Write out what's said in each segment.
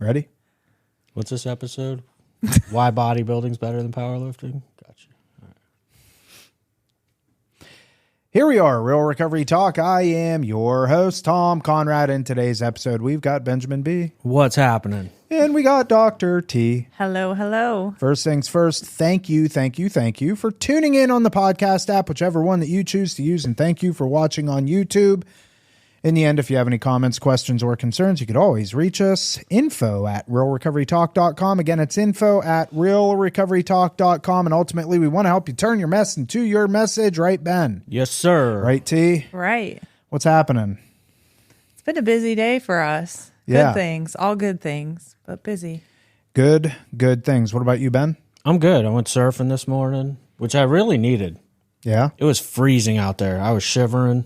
Ready? What's this episode? Why bodybuilding's better than powerlifting? Gotcha. All right. Here we are, Real Recovery Talk. I am your host, Tom Conrad. In today's episode, we've got Benjamin B. What's happening? And we got Dr. T. Hello, hello. First things first, thank you for tuning in on the podcast app, whichever one that you choose to use, and thank you for watching on YouTube. In the end, if you have any comments, questions, or concerns, you could always reach us. info@realrecoverytalk.com. Again, it's info@realrecoverytalk.com. And ultimately, we want to help you turn your mess into your message. Right, Ben? Yes, sir. Right, T? Right. What's happening? It's been a busy day for us. Yeah. Good things. All good things, but busy. Good things. What about you, Ben? I'm good. I went surfing this morning, which I really needed. Yeah? It was freezing out there. I was shivering,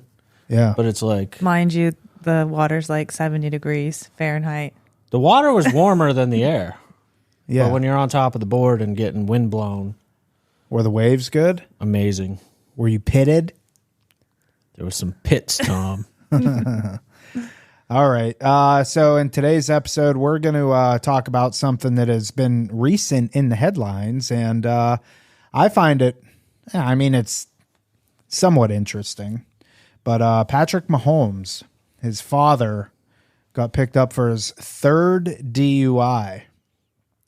Yeah. but it's like Mind you, the water's like 70 degrees Fahrenheit. the water was warmer than the air. Yeah. But when you're on top of the board and getting wind blown, Were the waves good? amazing. Were you pitted? There was some pits, Tom. All right. So in today's episode, we're going to talk about something that has been recent in the headlines. And I find it, it's somewhat interesting. But Patrick Mahomes, his father, got picked up for his third DUI.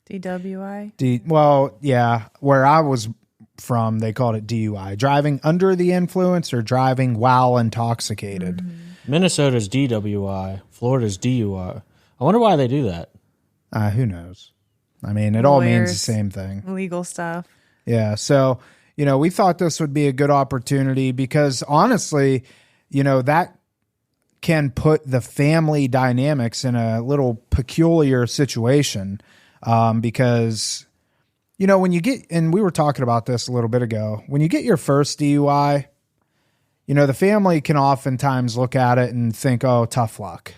DWI? Well, yeah, where I was from, they called it DUI, driving under the influence or driving while intoxicated. Mm-hmm. Minnesota's DWI. Florida's DUI. I wonder why they do that. Who knows? I mean, it all means the Lawyers. same thing. Legal stuff. Yeah. So, we thought this would be a good opportunity because honestly, that can put the family dynamics in a little peculiar situation. Because, when you get, and we were talking about this a little bit ago, when you get your first DUI, the family can oftentimes look at it and think, oh, tough luck,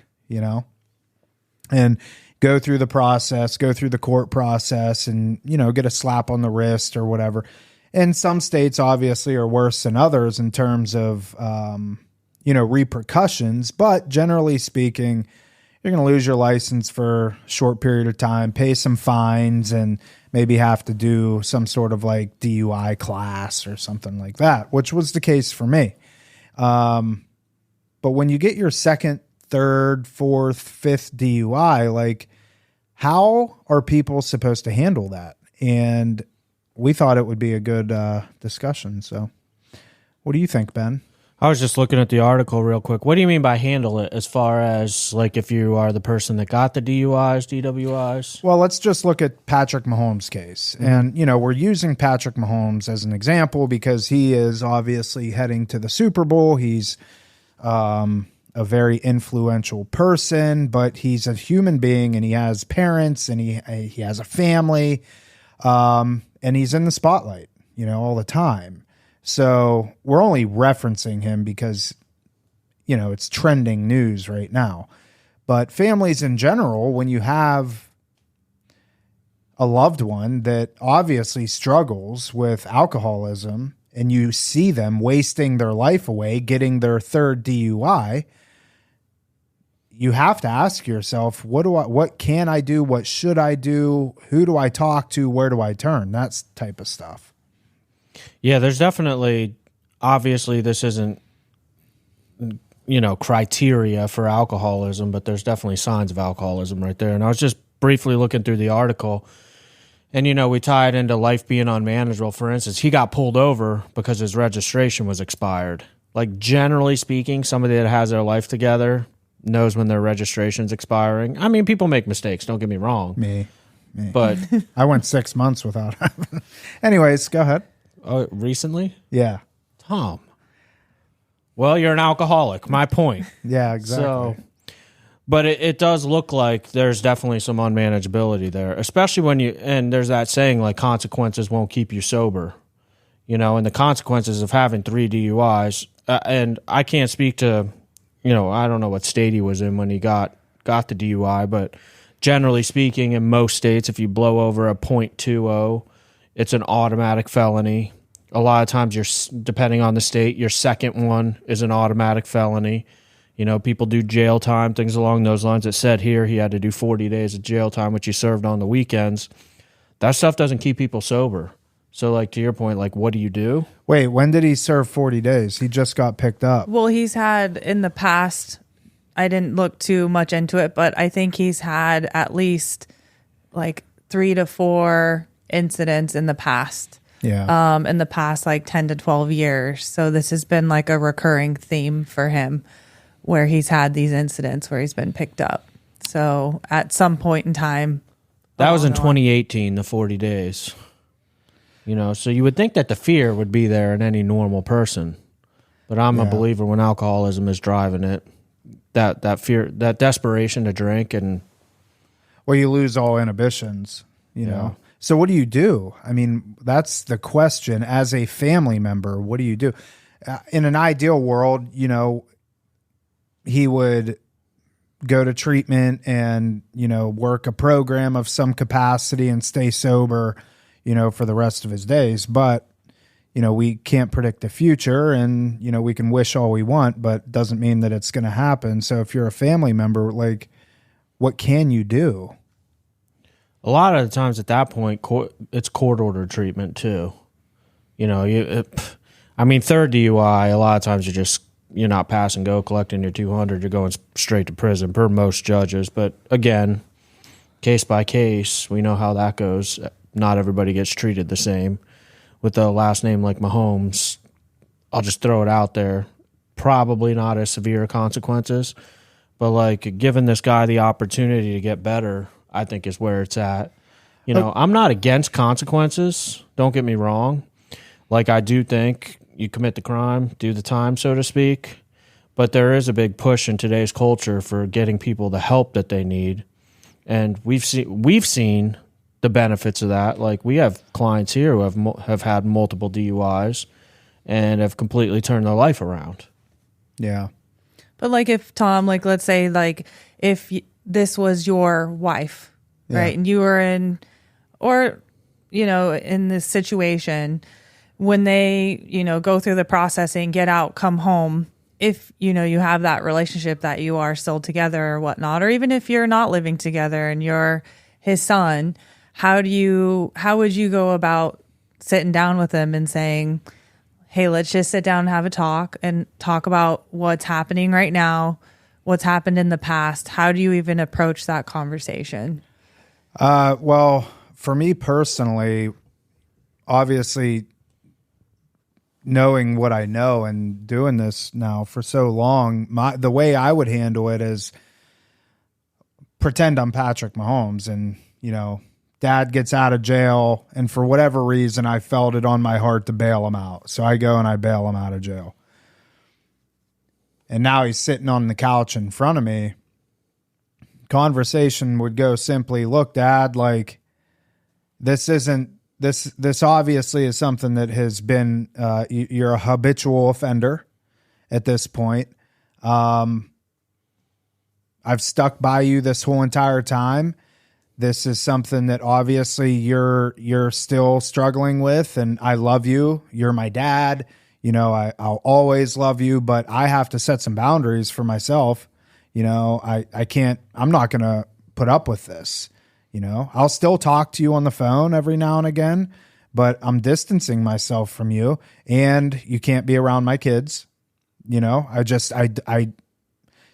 and go through the process, go through the court process and, get a slap on the wrist or whatever. And some states obviously are worse than others in terms of, repercussions. But generally speaking, you're going to lose your license for a short period of time, pay some fines, and maybe have to do some sort of like DUI class or something like that, which was the case for me. But when you get your second, third, fourth, fifth DUI, like how are people supposed to handle that? And we thought it would be a good discussion. So what do you think, Ben? I was just looking at the article real quick. What do you mean by handle it as far as like if you are the person that got the DUIs, DWIs? Well, let's just look at Patrick Mahomes' case. And, we're using Patrick Mahomes as an example because he is obviously heading to the Super Bowl. He's a very influential person, but he's a human being and he has parents and he has a family, and he's in the spotlight, all the time. So we're only referencing him because, it's trending news right now. But families in general, when you have a loved one that obviously struggles with alcoholism and you see them wasting their life away, getting their third DUI, you have to ask yourself, what can I do? What should I do? Who do I talk to? Where do I turn? That type of stuff. Yeah, there's definitely, obviously this isn't, criteria for alcoholism, but there's definitely signs of alcoholism right there. And I was just briefly looking through the article and, we tie it into life being unmanageable. For instance, he got pulled over because his registration was expired. Like generally speaking, somebody that has their life together knows when their registration's expiring. I mean, people make mistakes, don't get me wrong. Me. But I went 6 months without having. Anyways, go ahead. Recently? Yeah. Tom. Well, you're an alcoholic. My point. Yeah, exactly. So, but it does look like there's definitely some unmanageability there, especially when and there's that saying like consequences won't keep you sober, and the consequences of having 3 DUIs. And I can't speak to, I don't know what state he was in when he got the DUI, but generally speaking, in most states, if you blow over a .20, it's an automatic felony. A lot of times, depending on the state, your second one is an automatic felony. You know, people do jail time, things along those lines. It said here he had to do 40 days of jail time, which he served on the weekends. That stuff doesn't keep people sober. So, like, to your point, like, what do you do? Wait, when did he serve 40 days? He just got picked up. Well, he's had in the past, I didn't look too much into it, but I think he's had at least like 3 to 4 incidents in the past. Yeah. In the past like 10 to 12 years. So this has been like a recurring theme for him where he's had these incidents where he's been picked up. So at some point in time. That was in 2018, the 40 days. You know, so you would think that the fear would be there in any normal person. But I'm a believer when alcoholism is driving it, that fear, that desperation to drink, and well, you lose all inhibitions, you know. So what do you do? I mean, that's the question. As a family member, what do you do? In an ideal world, you know, he would go to treatment and, you know, work a program of some capacity and stay sober, you know, for the rest of his days. But, you know, we can't predict the future, and, you know, we can wish all we want, but doesn't mean that it's going to happen. So if you're a family member, like, what can you do? a lot of the times at that point, it's court-ordered treatment too. You know, I mean, third DUI, a lot of times you're not pass and go, collecting your 200, you're going straight to prison per most judges. But again, case by case, we know how that goes. Not everybody gets treated the same. With a last name like Mahomes, I'll just throw it out there, probably not as severe consequences, but like giving this guy the opportunity to get better, I think is where it's at. You know, I'm not against consequences, don't get me wrong. Like, I do think you commit the crime, do the time, so to speak, but there is a big push in today's culture for getting people the help that they need. And we've seen the benefits of that. Like, we have clients here who have had multiple DUIs and have completely turned their life around. Yeah. But like, if Tom, like, let's say, like, if this was your wife, right, and you were in, or, you know, in this situation, when they, you know, go through the processing, get out, come home, if, you know, you have that relationship that you are still together or whatnot, or even if you're not living together and you're his son, how would you go about sitting down with him and saying, hey, let's just sit down and have a talk and talk about what's happening right now, what's happened in the past? How do you even approach that conversation? Well, for me personally, obviously, knowing what I know and doing this now for so long, the way I would handle it is pretend I'm Patrick Mahomes, and, you know, Dad gets out of jail, and for whatever reason, I felt it on my heart to bail him out. So I go and I bail him out of jail. And now he's sitting on the couch in front of me. Conversation would go simply, look, Dad, like, this obviously is something that has been, you're a habitual offender at this point. I've stuck by you this whole entire time. This is something that obviously you're still struggling with, and I love you. You're my dad. You know, I'll always love you, but I have to set some boundaries for myself. You know, I'm not going to put up with this. You know, I'll still talk to you on the phone every now and again, but I'm distancing myself from you, and you can't be around my kids. You know,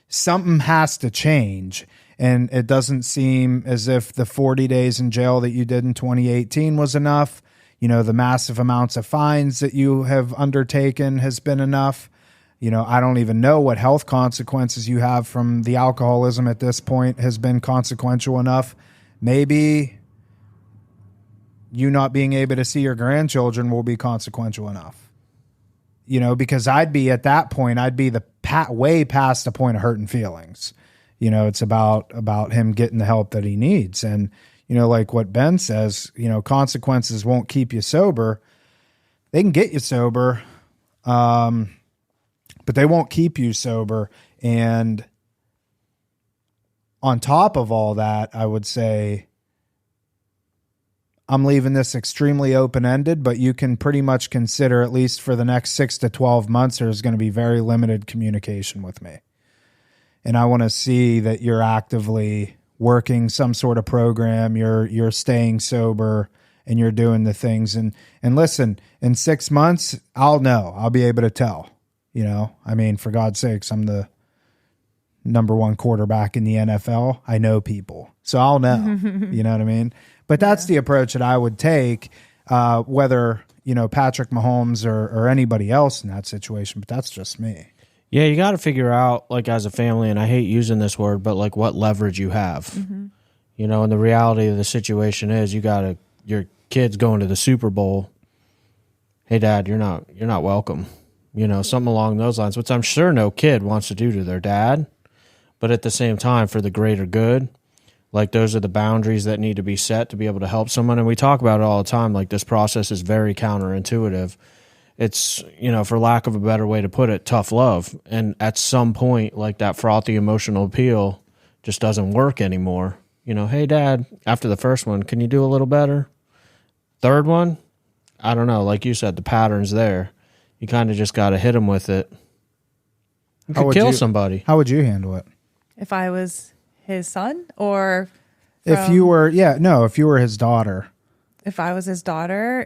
something has to change. And it doesn't seem as if the 40 days in jail that you did in 2018 was enough. You know, the massive amounts of fines that you have undertaken has been enough. You know, I don't even know what health consequences you have from the alcoholism at this point has been consequential enough. Maybe you not being able to see your grandchildren will be consequential enough. You know, because I'd be at that point, I'd be way past the point of hurting feelings. You know, it's about him getting the help that he needs. And, you know, like what Ben says, you know, consequences won't keep you sober. They can get you sober, but they won't keep you sober. And on top of all that, I would say I'm leaving this extremely open-ended, but you can pretty much consider, at least for the next 6 to 12 months, there's going to be very limited communication with me. and I want to see that you're actively working some sort of program, you're staying sober, and you're doing the things. And listen, in 6 months, I'll know. I'll be able to tell. You know, I mean, for God's sakes, I'm the number one quarterback in the NFL. I know people, so I'll know. You know what I mean? But that's the approach that I would take, whether, you know, Patrick Mahomes or anybody else in that situation. But that's just me. Yeah, you got to figure out, like, as a family, and I hate using this word, but like what leverage you have. You know, and the reality of the situation is your kid's going to the Super Bowl. Hey, Dad, you're not welcome. You know, something along those lines, which I'm sure no kid wants to do to their dad. But at the same time, for the greater good, like, those are the boundaries that need to be set to be able to help someone. And we talk about it all the time. Like, this process is very counterintuitive. It's, you know, for lack of a better way to put it, tough love. And at some point, like, that frothy emotional appeal just doesn't work anymore. You know, hey, Dad, after the first one, can you do a little better? Third one, I don't know. Like you said, the pattern's there. You kind of just got to hit them with it. You could kill somebody. How would you handle it? If I was his son, or if you were, if you were his daughter. If I was his daughter,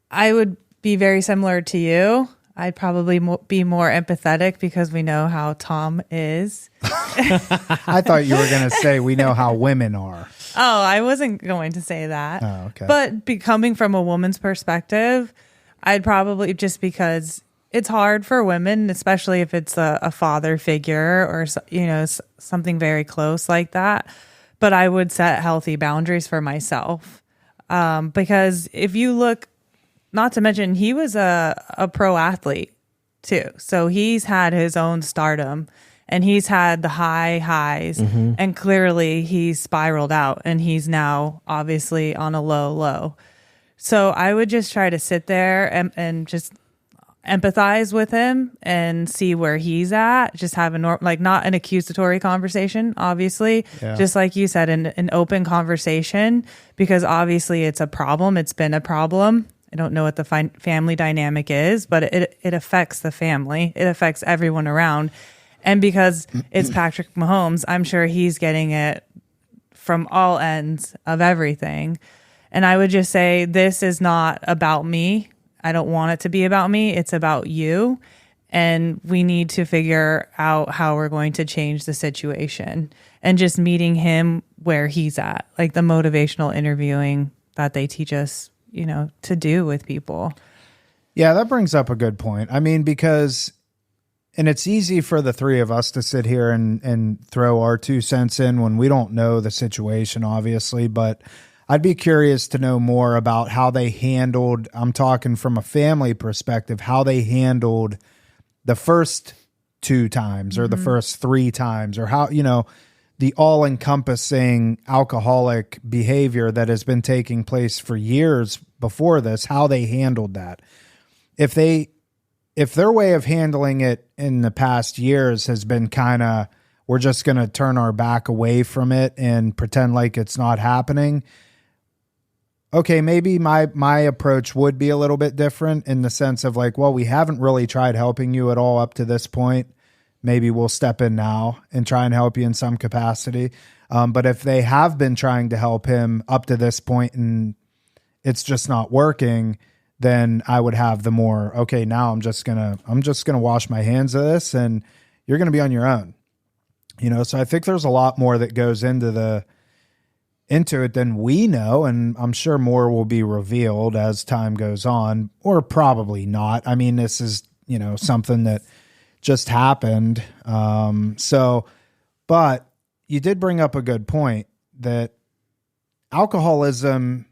I would be very similar to you. I'd probably be more empathetic because we know how Tom is. I thought you were going to say we know how women are. Oh, I wasn't going to say that. Oh, okay. But coming from a woman's perspective, I'd probably, just because it's hard for women, especially if it's a father figure or, you know, something very close like that. But I would set healthy boundaries for myself. Because if you look, not to mention, he was a pro athlete too. So he's had his own stardom and he's had the highs, and clearly he's spiraled out and he's now obviously on a low. So I would just try to sit there and just empathize with him and see where he's at. Just have not an accusatory conversation, obviously. Yeah. Just like you said, an open conversation, because obviously it's a problem. It's been a problem. I don't know what the family dynamic is, but it affects the family. It affects everyone around. And because it's Patrick Mahomes, I'm sure he's getting it from all ends of everything. And I would just say, this is not about me. I don't want it to be about me. It's about you. And we need to figure out how we're going to change the situation. And just meeting him where he's at, like the motivational interviewing that they teach us, you know, to do with people. Yeah, that brings up a good point. I mean, because, and it's easy for the three of us to sit here and throw our 2 cents in when we don't know the situation, obviously, but I'd be curious to know more about how they handled, I'm talking from a family perspective, how they handled the first 2 times or the first 3 times, or how, you know, the all-encompassing alcoholic behavior that has been taking place for years before this, how they handled that. If their way of handling it in the past years has been kind of, we're just going to turn our back away from it and pretend like it's not happening. Okay, maybe my approach would be a little bit different in the sense of like, well, we haven't really tried helping you at all up to this point. Maybe we'll step in now and try and help you in some capacity. But if they have been trying to help him up to this point and it's just not working, then I would have the more, okay, now I'm just gonna wash my hands of this and you're gonna be on your own. You know, so I think there's a lot more that goes into it than we know, and I'm sure more will be revealed as time goes on, or probably not. I mean, this is, you know, something that just happened. But you did bring up a good point that alcoholism,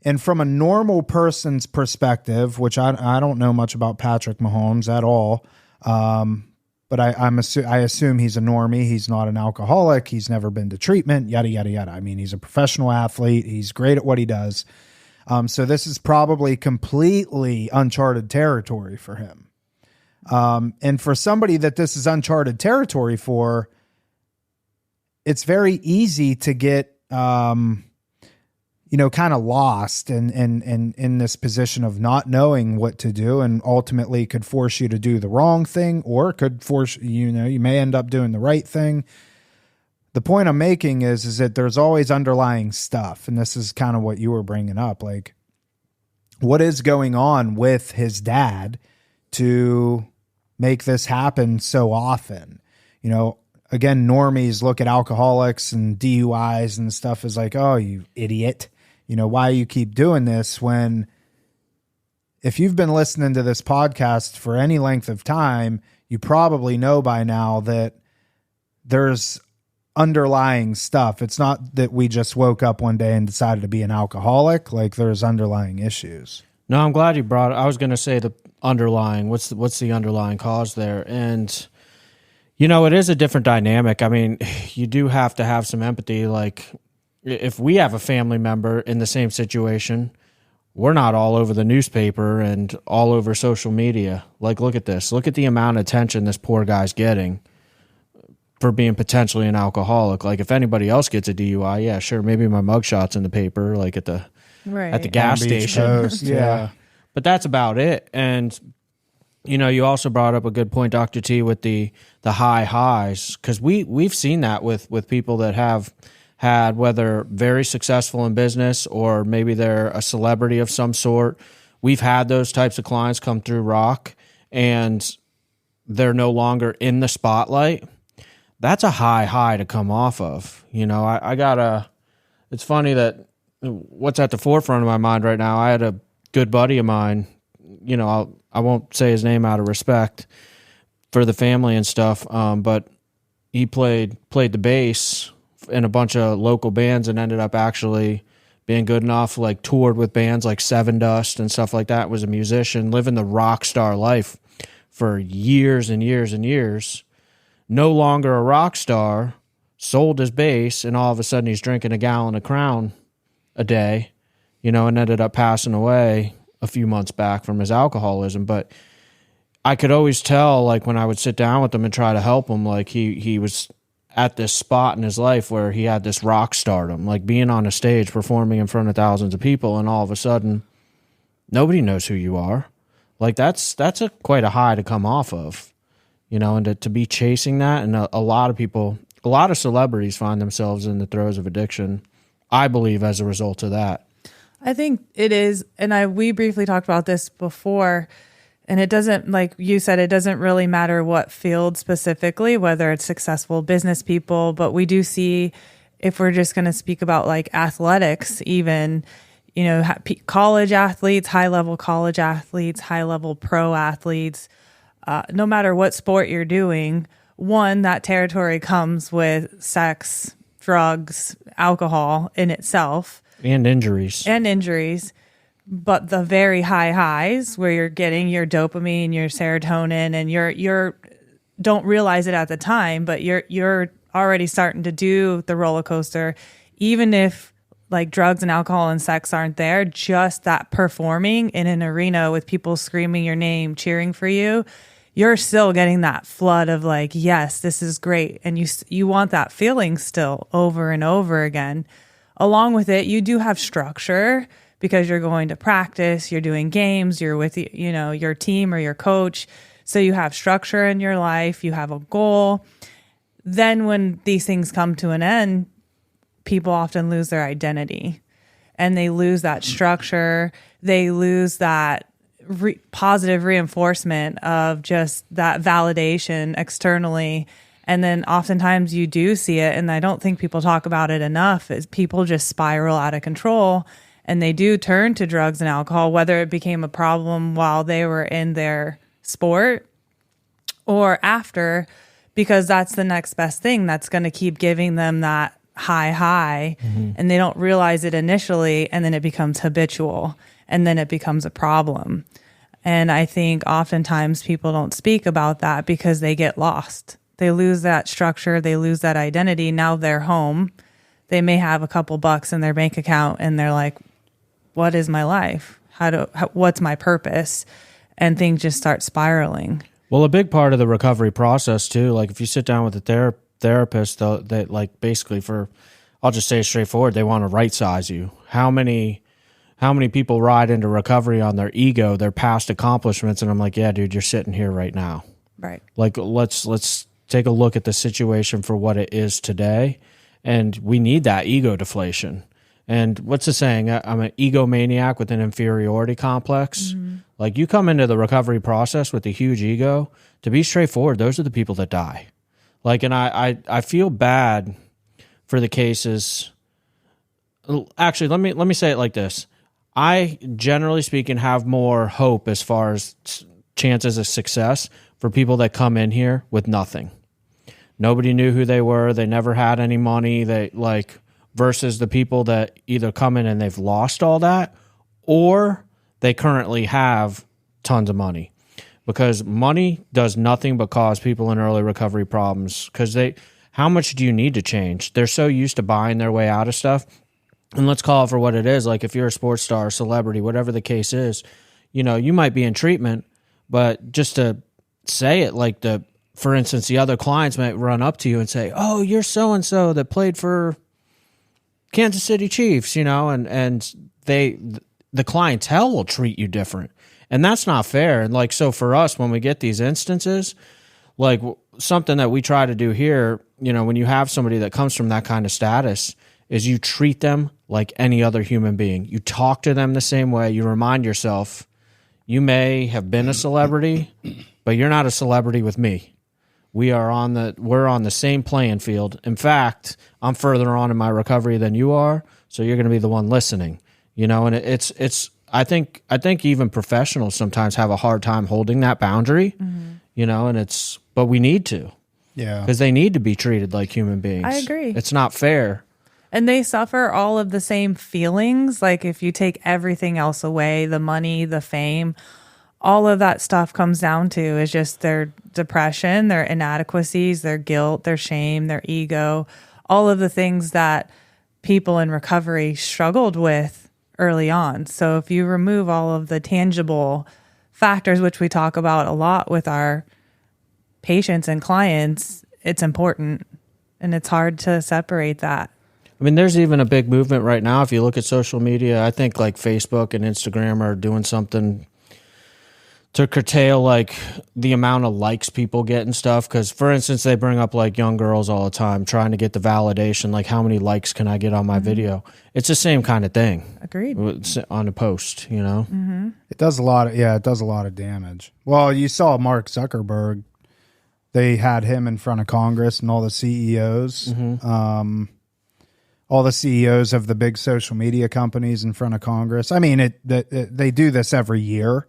and from a normal person's perspective, which I don't know much about Patrick Mahomes at all, but I assume he's a normie. He's not an alcoholic. He's never been to treatment, yada, yada, yada. I mean, he's a professional athlete. He's great at what he does. So this is probably completely uncharted territory for him. And for somebody that this is uncharted territory for, it's very easy to get, kind of lost and in this position of not knowing what to do, and ultimately could force you to do the wrong thing, or could force, you may end up doing the right thing. The point I'm making is that there's always underlying stuff. And this is kind of what you were bringing up. Like, what is going on with his dad to make this happen so often? Again, normies look at alcoholics and DUIs and stuff as like, oh, you idiot. Why you keep doing this, when if you've been listening to this podcast for any length of time, you probably know by now that there's underlying stuff. It's not that we just woke up one day and decided to be an alcoholic. Like, there's underlying issues. No, I'm glad you brought it. I was going to say the underlying, what's the underlying cause there? And, it is a different dynamic. I mean, you do have to have some empathy. Like, if we have a family member in the same situation, we're not all over the newspaper and all over social media. Like, look at this. Look at the amount of attention this poor guy's getting for being potentially an alcoholic. Like, if anybody else gets a DUI, yeah, sure, maybe my mugshot's in the paper, like at the gas station. Yeah. But that's about it. And, you also brought up a good point, Dr. T, with the high highs, because we've seen that with people that have had, whether very successful in business or maybe they're a celebrity of some sort. We've had those types of clients come through Rock and they're no longer in the spotlight. That's a high to come off of. It's funny that what's at the forefront of my mind right now, I had a good buddy of mine, I won't say his name out of respect for the family and stuff, but he played the bass in a bunch of local bands and ended up actually being good enough, like toured with bands like Seven Dust and stuff like that, was a musician, living the rock star life for years and years and years. No longer a rock star, sold his bass, and all of a sudden he's drinking a gallon of Crown a day, and ended up passing away a few months back from his alcoholism. But I could always tell, like, when I would sit down with him and try to help him, like he was at this spot in his life where he had this rock stardom, like being on a stage performing in front of thousands of people, and all of a sudden nobody knows who you are. Like, that's quite a high to come off of, and to be chasing that. And a lot of people, a lot of celebrities find themselves in the throes of addiction, I believe, as a result of that. I think it is, and we briefly talked about this before, and it doesn't, like you said, it doesn't really matter what field specifically, whether it's successful business people, but we do see, if we're just going to speak about like athletics, even, college athletes, high-level college athletes, high-level pro athletes, no matter what sport you're doing, one, that territory comes with sex, drugs, alcohol in itself. And injuries. But the very high highs where you're getting your dopamine, your serotonin, and you're don't realize it at the time, but you're already starting to do the roller coaster. Even if like drugs and alcohol and sex aren't there, just that performing in an arena with people screaming your name, cheering for you, you're still getting that flood of like, yes, this is great. And you want that feeling still over and over again. Along with it, you do have structure because you're going to practice, you're doing games, you're with, your team or your coach. So you have structure in your life, you have a goal. Then when these things come to an end, people often lose their identity and they lose that structure. They lose that positive reinforcement of just that validation externally. And then oftentimes you do see it, and I don't think people talk about it enough, is people just spiral out of control and they do turn to drugs and alcohol, whether it became a problem while they were in their sport or after, because that's the next best thing that's going to keep giving them that high, and they don't realize it initially, and then it becomes habitual, and then it becomes a problem. And I think oftentimes people don't speak about that because they get lost. They lose that structure. They lose that identity. Now they're home. They may have a couple bucks in their bank account and they're like, what is my life? What's my purpose? And things just start spiraling. Well, a big part of the recovery process too, like if you sit down with a therapist, they like basically for I'll just say it straightforward. They want to right size you. How many people ride into recovery on their ego, their past accomplishments, and I'm like, yeah, dude, you're sitting here right now. Right. Like, let's take a look at the situation for what it is today, and we need that ego deflation. And what's the saying? I'm an egomaniac with an inferiority complex. Mm-hmm. Like, you come into the recovery process with a huge ego. To be straightforward, those are the people that die. Like, and I feel bad for the cases. Actually, let me say it like this. I, generally speaking, have more hope as far as chances of success for people that come in here with nothing. Nobody knew who they were. They never had any money. Versus the people that either come in and they've lost all that, or they currently have tons of money. Because money does nothing but cause people in early recovery problems. Because how much do you need to change? They're so used to buying their way out of stuff. And let's call it for what it is. Like, if you're a sports star, celebrity, whatever the case is, you might be in treatment, but just to say it, like, for instance, the other clients might run up to you and say, oh, you're so-and-so that played for Kansas City Chiefs, and the clientele will treat you different. And that's not fair. And like, so for us, when we get these instances, like something that we try to do here, when you have somebody that comes from that kind of status, is you treat them like any other human being. You talk to them the same way. You remind yourself, you may have been a celebrity, but you're not a celebrity with me. We're on the same playing field. In fact, I'm further on in my recovery than you are, so you're going to be the one listening. And it's I think even professionals sometimes have a hard time holding that boundary. Mm-hmm. But we need to. Yeah. Because they need to be treated like human beings. I agree. It's not fair. And they suffer all of the same feelings. Like, if you take everything else away, the money, the fame, all of that stuff comes down to is just their depression, their inadequacies, their guilt, their shame, their ego, all of the things that people in recovery struggled with early on. So if you remove all of the tangible factors, which we talk about a lot with our patients and clients, it's important, and it's hard to separate that. I mean, there's even a big movement right now. If you look at social media, I think like Facebook and Instagram are doing something to curtail like the amount of likes people get and stuff. Because, for instance, they bring up like young girls all the time trying to get the validation, like, how many likes can I get on my video? It's the same kind of thing. Agreed. On a post, Mm-hmm. It does a lot of damage. Well, you saw Mark Zuckerberg. They had him in front of Congress and all the CEOs. Mm-hmm. All the CEOs of the big social media companies in front of Congress. I mean, they do this every year.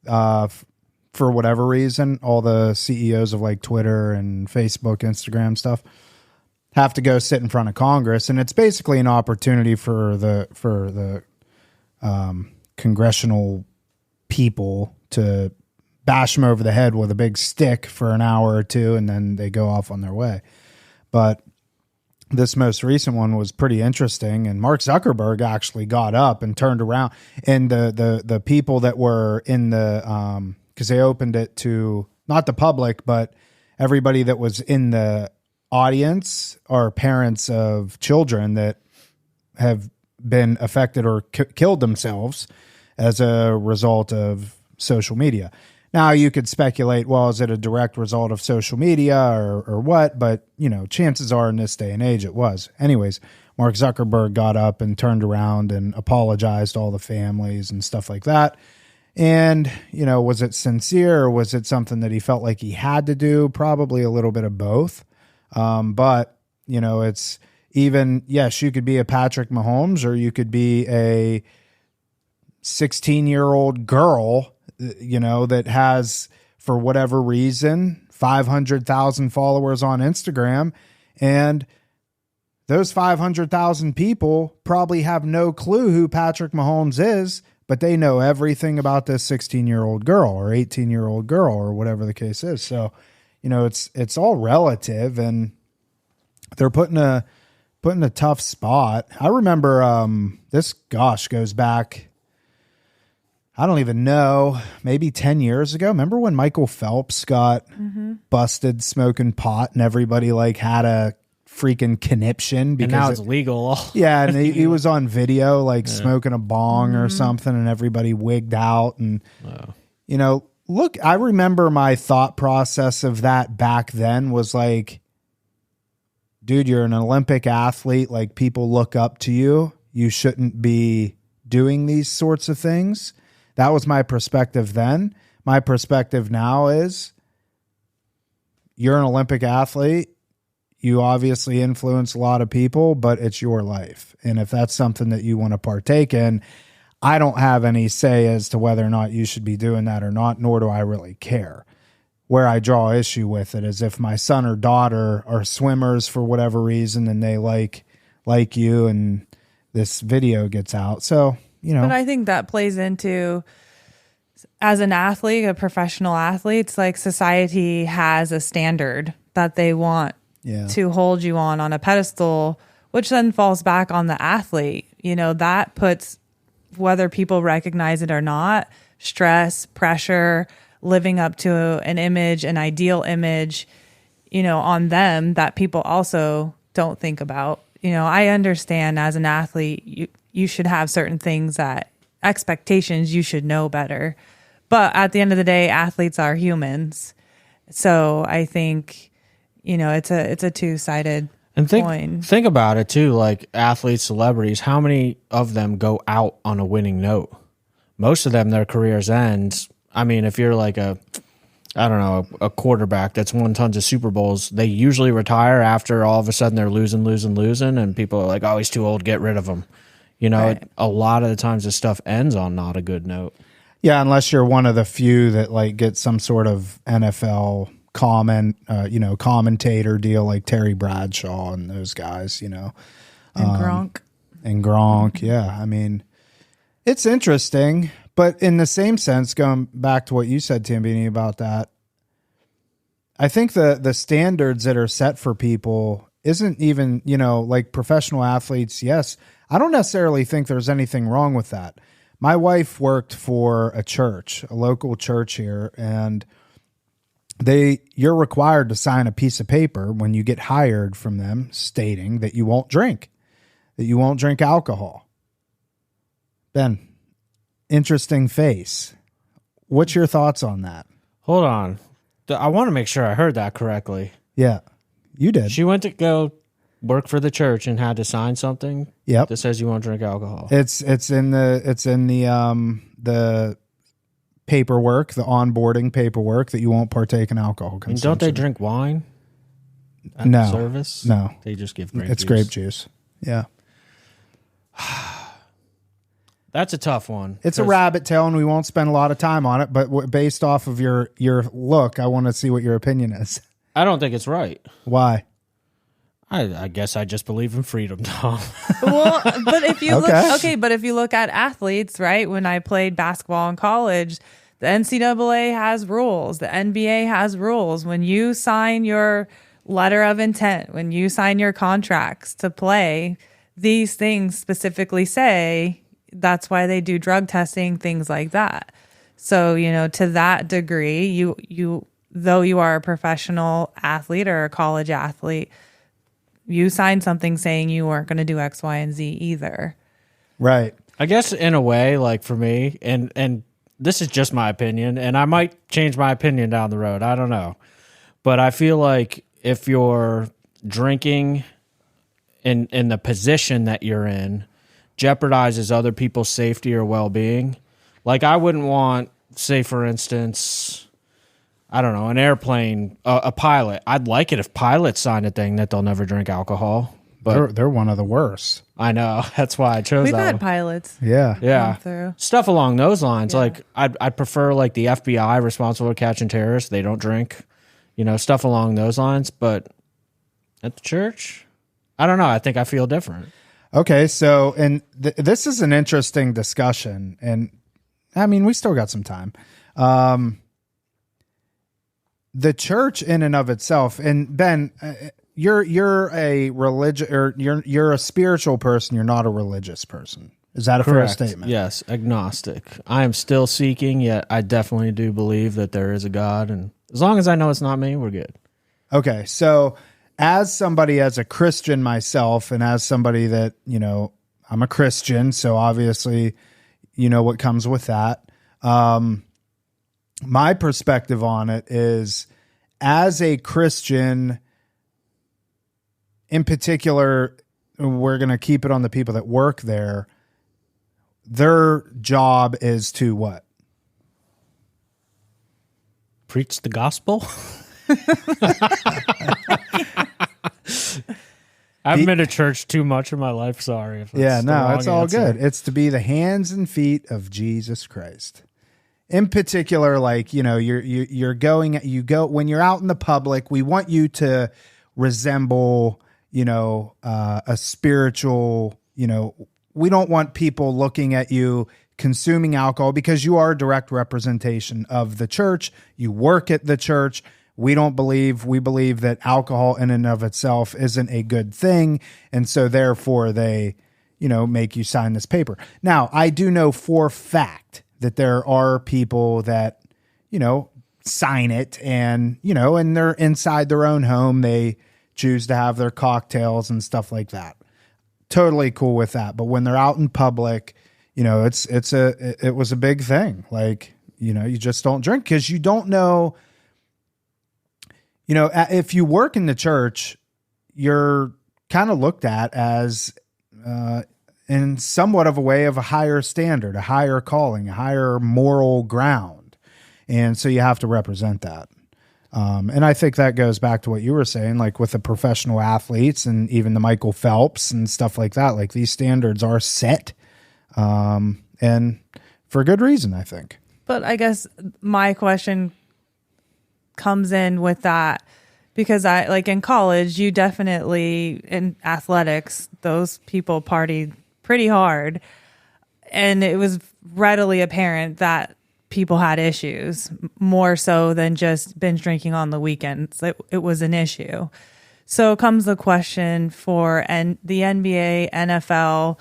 For whatever reason, all the CEOs of like Twitter and Facebook, Instagram stuff have to go sit in front of Congress, and it's basically an opportunity for the congressional people to bash them over the head with a big stick for an hour or two, and then they go off on their way. But this most recent one was pretty interesting, and Mark Zuckerberg actually got up and turned around, and the people that were in the because they opened it to not the public, but everybody that was in the audience are parents of children that have been affected or killed themselves as a result of social media. Now, you could speculate, well, is it a direct result of social media or what? But, chances are in this day and age it was. Anyways, Mark Zuckerberg got up and turned around and apologized to all the families and stuff like that. And, was it sincere or was it something that he felt like he had to do? Probably a little bit of both. But, it's even, yes, you could be a Patrick Mahomes or you could be a 16-year-old girl that has, for whatever reason, 500,000 followers on Instagram, and those 500,000 people probably have no clue who Patrick Mahomes is, but they know everything about this 16-year-old girl or 18-year-old girl or whatever the case is. So, it's all relative, and they're put in a tough spot. I remember this goes back, I don't even know, maybe 10 years ago. Remember when Michael Phelps got busted smoking pot and everybody like had a freaking conniption because And now it's legal. yeah, and he was on video like smoking a bong or something, and everybody wigged out. And you know, look, I remember my thought process of that back then was like, dude, you're an Olympic athlete. Like, people look up to you. You shouldn't be doing these sorts of things. That was my perspective then. My perspective now is, you're an Olympic athlete. You obviously influence a lot of people, but it's your life. And if that's something that you want to partake in, I don't have any say as to whether or not you should be doing that or not, nor do I really care. Where I draw issue with it is if my son or daughter are swimmers for whatever reason and they like you and this video gets out. So, you know. But I think that plays into, as an athlete, a professional athlete, it's like society has a standard that they want to hold you on a pedestal, which then falls back on the athlete. You know, that puts, whether people recognize it or not, stress, pressure, living up to an image, an ideal image, you know, on them that people also don't think about. You know, I understand as an athlete, you should have certain things, that expectations, you should know better. But at the end of the day, athletes are humans. So I think, you know, it's a two-sided coin. Think about it too, like athletes, celebrities, how many of them go out on a winning note? Most of them, their careers end. I mean, if you're like a quarterback that's won tons of Super Bowls, they usually retire after all of a sudden they're losing, and people are like, oh, he's too old, get rid of him. You know, Right. a lot of the times this stuff ends on not a good note. Yeah, unless you're one of the few that like get some sort of NFL commentator deal like Terry Bradshaw and those guys, you know. And Gronk, yeah. I mean, it's interesting, but in the same sense, going back to what you said, Tambini, about that, I think the standards that are set for people isn't even, you know, like professional athletes. Yes, I don't necessarily think there's anything wrong with that. My wife worked for a church, a local church here, and you're required to sign a piece of paper when you get hired from them stating that you won't drink alcohol. Ben, interesting face. What's your thoughts on that? Hold on. I want to make sure I heard that correctly. Yeah, you did. She went to go work for the church and had to sign something Yep. that says you won't drink alcohol. It's in the paperwork, the onboarding paperwork, that you won't partake in alcohol I mean, consumption. don't they drink wine at No. the service? No. They just give grape It's juice. grape juice. Yeah. That's a tough one. It's a rabbit tail, and we won't spend a lot of time on it, but based off of your look, I want to see what your opinion is. I don't think it's right. Why? I guess I just believe in freedom, Tom. Well, but if you Okay. but if you look at athletes, right? When I played basketball in college, the NCAA has rules, the NBA has rules. When you sign your letter of intent, when you sign your contracts to play, these things specifically say that's why they do drug testing, things like that. So, you know, to that degree, you though you are a professional athlete or a college athlete, you signed something saying you weren't going to do X, Y, and Z either. Right. I guess in a way, like for me, and this is just my opinion, and I might change my opinion down the road. I don't know. But I feel like if you're drinking in the position that you're in jeopardizes other people's safety or well-being, like I wouldn't want, say for instance, I don't know, an airplane, a pilot. I'd like it if pilots sign a thing that they'll never drink alcohol. But They're one of the worst. I know. That's why I chose We've that had one. pilots. Yeah. Yeah. come through. Stuff along those lines. Yeah. Like I'd prefer like the FBI responsible for catching terrorists. They don't drink, you know, stuff along those lines. But at the church, I don't know. I think I feel different. Okay. So, and this is an interesting discussion, and I mean, we still got some time. The church in and of itself, and Ben, you're a religious, or you're a spiritual person. You're not a religious person. Is that a fair statement? Yes, agnostic. I am still seeking, yet I definitely do believe that there is a God, and as long as I know it's not me, we're good. Okay, so as somebody, as a Christian myself, and as somebody that, I'm a Christian, so obviously, what comes with that. My perspective on it is, as a Christian, in particular, we're going to keep it on the people that work there. Their job is to what? Preach the gospel. I haven't been to church too much in my life. Sorry. If that's the wrong it's all answer. good. It's to be the hands and feet of Jesus Christ. In particular, like, you're going, when you're out in the public, we want you to resemble, a spiritual, we don't want people looking at you consuming alcohol, because you are a direct representation of the church. You work at the church. We believe that alcohol in and of itself isn't a good thing. And so therefore they, make you sign this paper. Now, I do know for fact that there are people that, sign it and, and they're inside their own home. They choose to have their cocktails and stuff like that. Totally cool with that. But when they're out in public, it was a big thing. Like, you just don't drink, because you don't know. If you work in the church, you're kind of looked at as, in somewhat of a way, of a higher standard, a higher calling, a higher moral ground. And so you have to represent that. And I think that goes back to what you were saying, like with the professional athletes and even the Michael Phelps and stuff like that. Like, these standards are set, and for good reason, I think. But I guess my question comes in with that, because I, like, in college, you definitely, in athletics, those people partied pretty hard, and it was readily apparent that people had issues, more so than just binge drinking on the weekends. It was an issue. So comes the question for the NBA, NFL.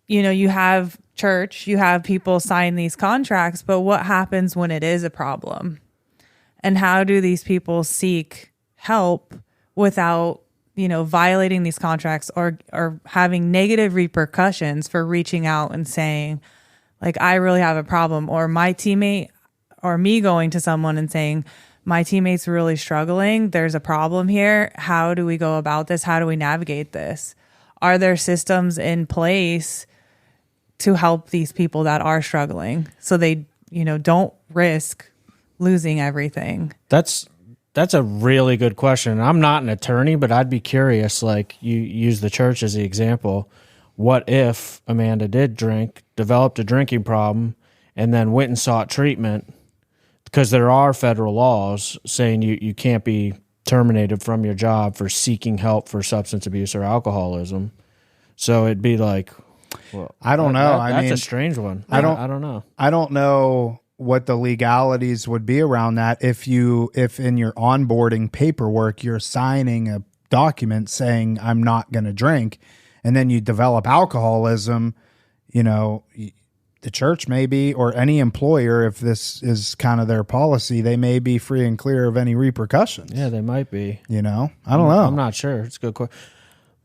You have church, you have people sign these contracts, but what happens when it is a problem? And how do these people seek help without, violating these contracts or having negative repercussions for reaching out and saying, like, I really have a problem, or my teammate, or me going to someone and saying, my teammate's really struggling. There's a problem here. How do we go about this? How do we navigate this? Are there systems in place to help these people that are struggling so they, don't risk losing everything? That's a really good question. I'm not an attorney, but I'd be curious, like, you use the church as the example. What if Amanda did drink, developed a drinking problem, and then went and sought treatment? Because there are federal laws saying you can't be terminated from your job for seeking help for substance abuse or alcoholism. So it'd be like, well, I don't know. That's a strange one. I don't know. I don't know what the legalities would be around that. If in your onboarding paperwork, you're signing a document saying, I'm not going to drink, and then you develop alcoholism, the church maybe, or any employer, if this is kind of their policy, they may be free and clear of any repercussions. Yeah, they might be. I don't know. I'm not sure. It's a good question.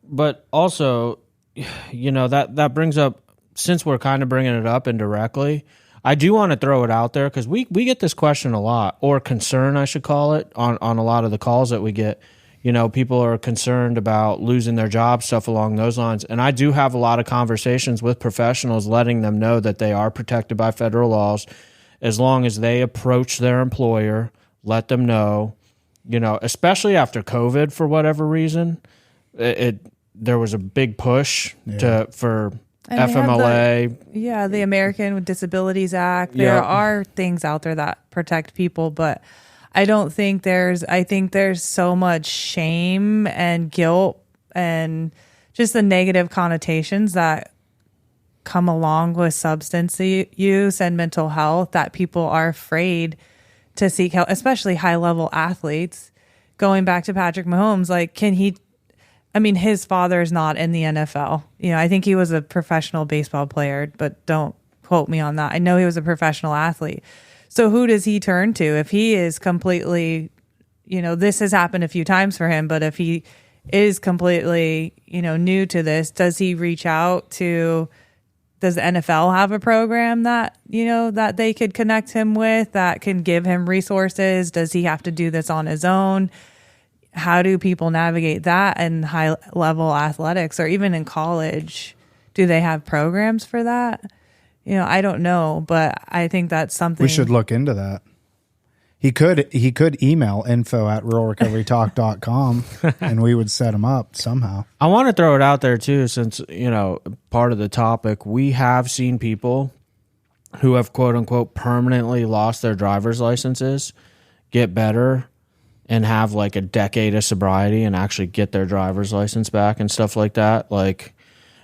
But also, that brings up, since we're kind of bringing it up indirectly, I do want to throw it out there, because we get this question a lot, or concern, I should call it, on a lot of the calls that we get. People are concerned about losing their job, stuff along those lines. And I do have a lot of conversations with professionals letting them know that they are protected by federal laws, as long as they approach their employer, let them know, especially after COVID, for whatever reason, there was a big push for and FMLA. The American with Disabilities Act. There are things out there that protect people, but I think there's so much shame and guilt and just the negative connotations that come along with substance use and mental health, that people are afraid to seek help, especially high level athletes. Going back to Patrick Mahomes, like, his father is not in the NFL. I think he was a professional baseball player, but don't quote me on that. I know he was a professional athlete. So who does he turn to if he is completely, this has happened a few times for him, but if he is completely, new to this, does he reach out to, does the NFL have a program that, that they could connect him with, that can give him resources? Does he have to do this on his own? How do people navigate that in high level athletics or even in college? Do they have programs for that? I don't know, but I think that's something we should look into that. He could email info@realrecoverytalk.com and we would set him up somehow. I want to throw it out there too, since, part of the topic, we have seen people who have quote unquote permanently lost their driver's licenses get better and have like a decade of sobriety and actually get their driver's license back and stuff like that. Like,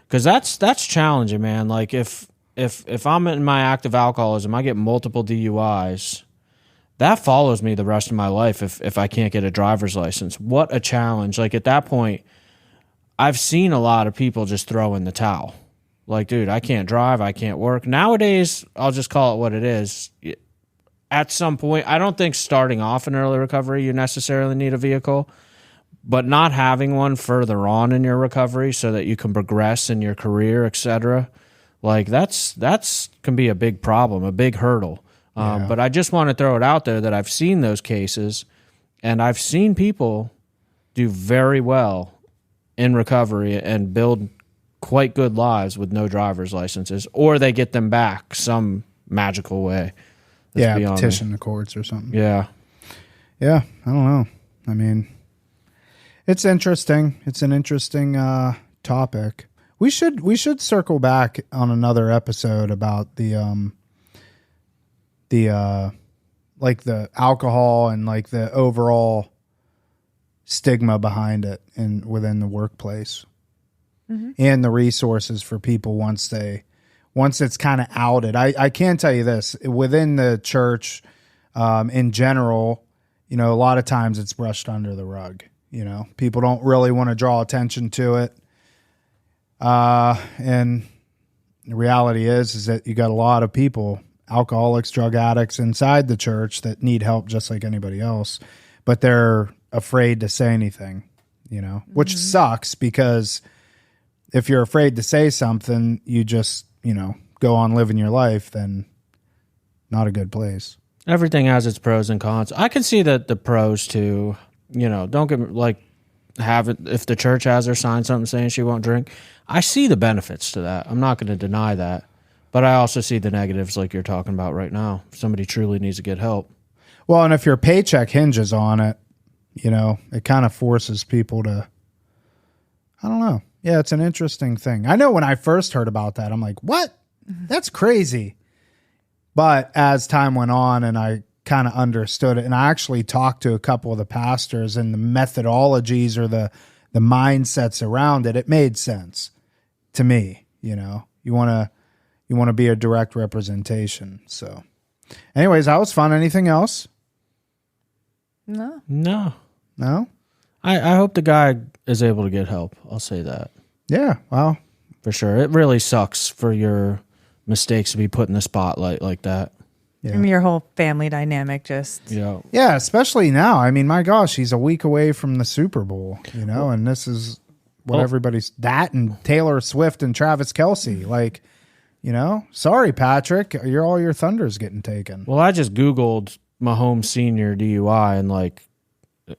cause that's challenging, man. Like if I'm in my active alcoholism, I get multiple DUIs. That follows me the rest of my life if I can't get a driver's license. What a challenge. Like at that point, I've seen a lot of people just throw in the towel. Like, dude, I can't drive, I can't work. Nowadays, I'll just call it what it is. At some point, I don't think starting off in early recovery, you necessarily need a vehicle, but not having one further on in your recovery so that you can progress in your career, etc. Like that's can be a big problem, a big hurdle. But I just want to throw it out there that I've seen those cases, and I've seen people do very well in recovery and build quite good lives with no driver's licenses, or they get them back some magical way. Petition the courts or something. Yeah. I don't know. I mean, it's interesting. It's an interesting topic. We should circle back on another episode about the like the alcohol and like the overall stigma behind it and within the workplace, and the resources for people once it's kind of outed. I can tell you this, within the church, in general, a lot of times it's brushed under the rug. People don't really want to draw attention to it. And the reality is that you got a lot of people, alcoholics, drug addicts inside the church that need help just like anybody else, but they're afraid to say anything, which sucks, because if you're afraid to say something, you just, go on living your life, then not a good place. Everything has its pros and cons. I can see that the pros too, don't get like have it. If the church has her sign something saying she won't drink, I see the benefits to that. I'm not going to deny that. But I also see the negatives like you're talking about right now. If somebody truly needs to get help. Well, and if your paycheck hinges on it, it kind of forces people to, I don't know. Yeah, it's an interesting thing. I know when I first heard about that, I'm like, what? That's crazy. But as time went on and I kind of understood it, and I actually talked to a couple of the pastors and the methodologies or the mindsets around it, it made sense to me. You want to be a direct representation. So anyways, that was fun. Anything else? No. I hope the guy is able to get help. I'll say that. Yeah. Well, for sure. It really sucks for your mistakes to be put in the spotlight like that. Yeah. I mean, your whole family dynamic just. Yeah. Especially now. I mean, my gosh, he's a week away from the Super Bowl, and this is what everybody's, that and Taylor Swift and Travis Kelce. Like, sorry, Patrick, all your thunder's getting taken. Well, I just Googled Mahomes Sr. DUI and like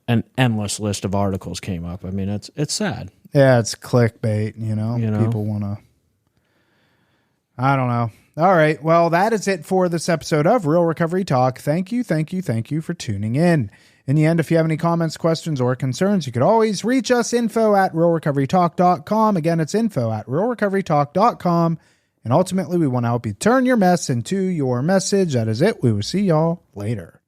an endless list of articles came up. I mean, it's sad. Yeah, it's clickbait, people want to, I don't know. All right. Well, that is it for this episode of Real Recovery Talk. Thank you for tuning in. In the end, if you have any comments, questions, or concerns, you could always reach us, info@realrecoverytalk.com. Again, it's info@realrecoverytalk.com. And ultimately, we want to help you turn your mess into your message. That is it. We will see y'all later.